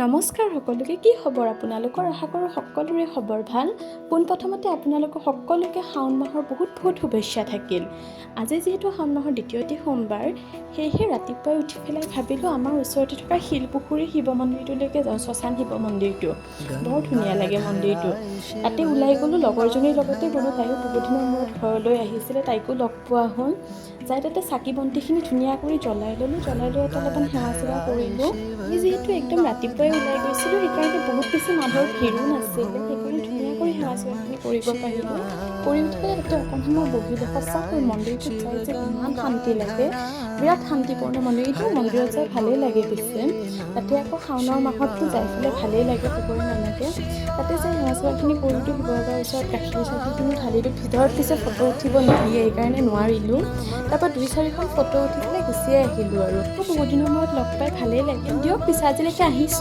নমস্কাৰ সকলোকে, কি খবৰ আপোনালোকৰ? আশা কৰোঁ সকলোৰে খবৰ ভাল। পোনপ্ৰথমতে আপোনালোকক সকলোকে শাওণ মাহৰ বহুত শুভেচ্ছা থাকিল। আজি যিহেতু শাওণ মাহৰ দ্বিতীয়টি সোমবাৰ, সেয়েহে ৰাতিপুৱাই উঠি পেলাই ভাবিলোঁ আমাৰ ওচৰতে থকা শিলপুখুৰী শিৱ মন্দিৰটোলৈকে যাওঁ, শ্মশান শিৱ মন্দিৰটো। বৰ ধুনীয়া লাগে মন্দিৰটো। তাতে ওলাই গ'লোঁ, লগৰজনীৰ লগতে গ'লোঁ। তাইও বহুত দিনৰ মূৰত ঘৰলৈ আহিছিলে, তাইকো লগ পোৱা হ'ল। যাই তাতে চাকি বন্তিখিনি ধুনীয়া কৰি জ্বলাই ল'লোঁ, জ্বলাই লৈ অলপমান সেৱা চেৱা কৰিলোঁ। আমি যিহেতু একদম ৰাতিপুৱাই ওলাই গৈছিলোঁ, সেইকাৰণে বহুত বেছি মানুহৰ ভিৰো নাছিলে, সেইকাৰণে ধুনীয়া কৰি সেৱা চেৱাখিনি কৰিব পাৰিলোঁ। কৰি উঠি পেলাই তাতে অকণ সময় বহিলোঁ। সঁচাকৈ মন্দিৰটোত যাই যে ইমান শান্তি লাগে, বিৰাট শান্তিপূৰ্ণ মন্দিৰ। কিন্তু মন্দিৰত যাই ভালেই লাগে পিছে। তাতে আকৌ শাওণৰ মাহততো যাই পেলাই ভালেই লাগে, ক'বই নালাগে। তাতে যাই সেৱা চেৱাখিনি কৰিলোঁ, শিৱ বাবাৰ ওচৰত গাখীৰ চাখীৰখিনি ঢালিলোঁ। ভিতৰত পিছে ফটো উঠিব নিদিয়ে, সেইকাৰণে নোৱাৰিলোঁ। তাৰপৰা 2-4খন ফটো উঠি পেলাই গুচিয়ে আহিলোঁ আৰু। বহুত দিনৰ মূৰত লগ পাই ভালেই লাগিল। দিয়ক পিছে আজিলৈকে আহিছোঁ।